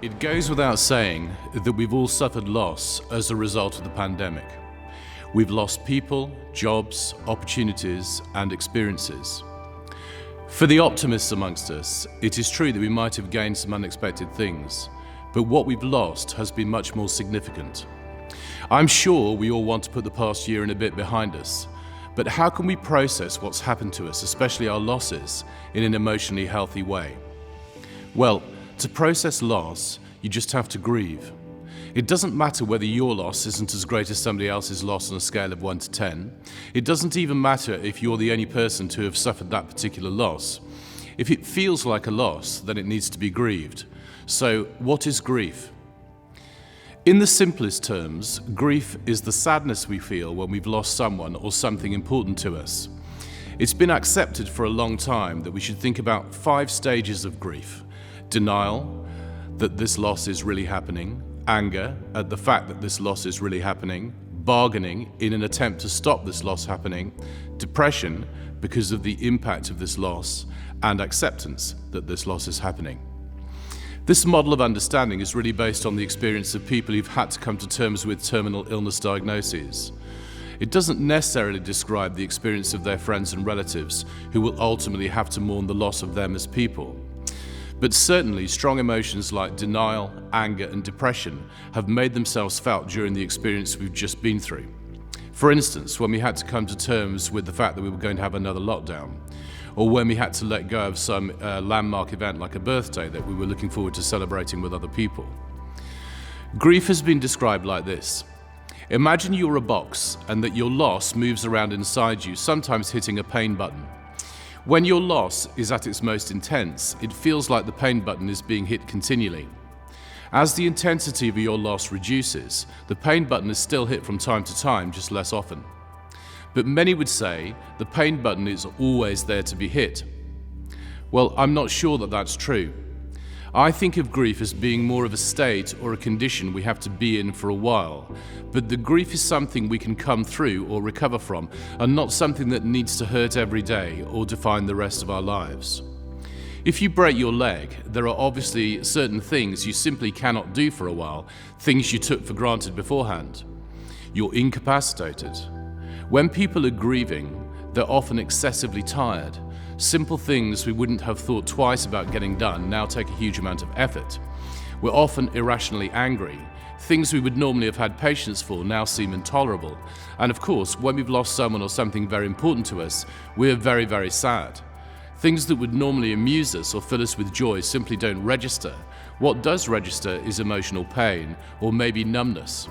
It goes without saying that we've all suffered loss as a result of the pandemic. We've lost people, jobs, opportunities, and experiences. For the optimists amongst us, it is true that we might have gained some unexpected things, but what we've lost has been much more significant. I'm sure we all want to put the past year and a bit behind us, but how can we process what's happened to us, especially our losses, in an emotionally healthy way? Well, to process loss, you just have to grieve. It doesn't matter whether your loss isn't as great as somebody else's loss on a scale of 1 to 10. It doesn't even matter if you're the only person to have suffered that particular loss. If it feels like a loss, then it needs to be grieved. So, what is grief? In the simplest terms, grief is the sadness we feel when we've lost someone or something important to us. It's been accepted for a long time that we should think about 5 stages of grief. Denial, that this loss is really happening. Anger, at the fact that this loss is really happening. Bargaining, in an attempt to stop this loss happening. Depression, because of the impact of this loss. And acceptance that this loss is happening. This model of understanding is really based on the experience of people who've had to come to terms with terminal illness diagnoses. It doesn't necessarily describe the experience of their friends and relatives who will ultimately have to mourn the loss of them as people. But certainly strong emotions like denial, anger, and depression have made themselves felt during the experience we've just been through. For instance, when we had to come to terms with the fact that we were going to have another lockdown, or when we had to let go of some landmark event like a birthday that we were looking forward to celebrating with other people. Grief has been described like this. Imagine you're a box and that your loss moves around inside you, sometimes hitting a pain button. When your loss is at its most intense, it feels like the pain button is being hit continually. As the intensity of your loss reduces, the pain button is still hit from time to time, just less often. But many would say the pain button is always there to be hit. Well, I'm not sure that that's true. I think of grief as being more of a state or a condition we have to be in for a while, but the grief is something we can come through or recover from, and not something that needs to hurt every day or define the rest of our lives. If you break your leg, there are obviously certain things you simply cannot do for a while, things you took for granted beforehand. You're incapacitated. When people are grieving, they're often excessively tired. Simple things we wouldn't have thought twice about getting done now take a huge amount of effort. We're often irrationally angry. Things we would normally have had patience for now seem intolerable. And of course, when we've lost someone or something very important to us, we're very, very sad. Things that would normally amuse us or fill us with joy simply don't register. What does register is emotional pain, or maybe numbness.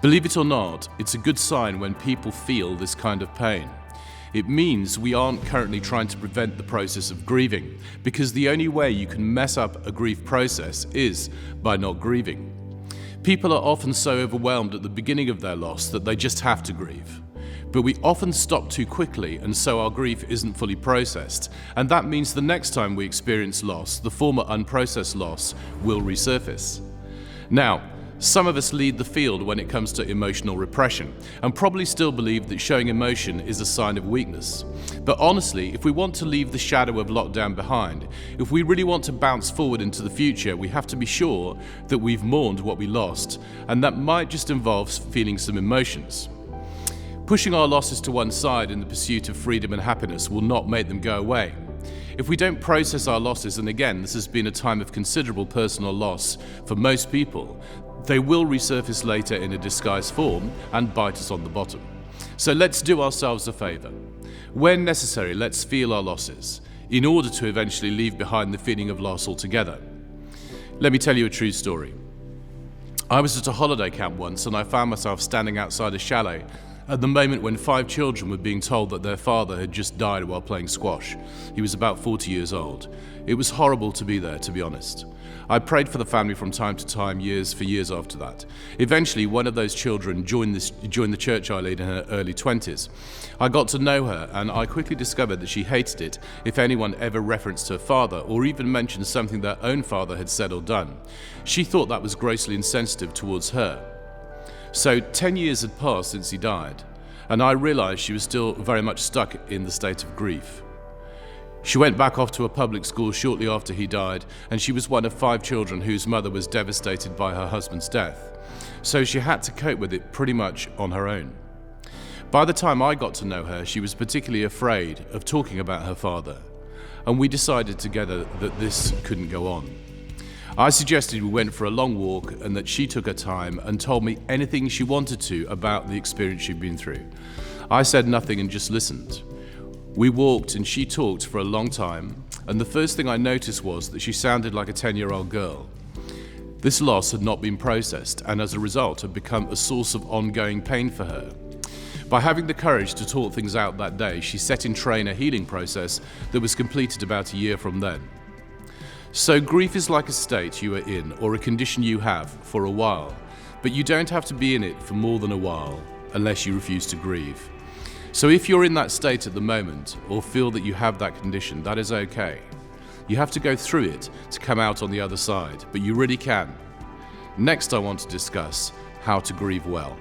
Believe it or not, it's a good sign when people feel this kind of pain. It means we aren't currently trying to prevent the process of grieving, because the only way you can mess up a grief process is by not grieving. People are often so overwhelmed at the beginning of their loss that they just have to grieve. But we often stop too quickly, and so our grief isn't fully processed, and that means the next time we experience loss, the former unprocessed loss will resurface. Now, some of us lead the field when it comes to emotional repression, and probably still believe that showing emotion is a sign of weakness. But honestly, if we want to leave the shadow of lockdown behind, if we really want to bounce forward into the future, we have to be sure that we've mourned what we lost, and that might just involve feeling some emotions. Pushing our losses to one side in the pursuit of freedom and happiness will not make them go away. If we don't process our losses, and again, this has been a time of considerable personal loss for most people, they will resurface later in a disguised form and bite us on the bottom. So let's do ourselves a favor. When necessary, let's feel our losses in order to eventually leave behind the feeling of loss altogether. Let me tell you a true story. I was at a holiday camp once, and I found myself standing outside a chalet at the moment when 5 children were being told that their father had just died while playing squash. He was about 40 years old. It was horrible to be there, to be honest. I prayed for the family from time to time, for years after that. Eventually, one of those children joined the church I lead in her early 20s. I got to know her, and I quickly discovered that she hated it if anyone ever referenced her father or even mentioned something their own father had said or done. She thought that was grossly insensitive towards her. So 10 years had passed since he died, and I realized she was still very much stuck in the state of grief. She went back off to a public school shortly after he died, and she was one of 5 children whose mother was devastated by her husband's death. So she had to cope with it pretty much on her own. By the time I got to know her, she was particularly afraid of talking about her father, and we decided together that this couldn't go on. I suggested we went for a long walk and that she took her time and told me anything she wanted to about the experience she'd been through. I said nothing and just listened. We walked and she talked for a long time, and the first thing I noticed was that she sounded like a 10-year-old girl. This loss had not been processed, and as a result had become a source of ongoing pain for her. By having the courage to talk things out that day, she set in train a healing process that was completed about a year from then. So grief is like a state you are in or a condition you have for a while, but you don't have to be in it for more than a while unless you refuse to grieve. So if you're in that state at the moment or feel that you have that condition, that is okay. You have to go through it to come out on the other side, but you really can. Next, I want to discuss how to grieve well.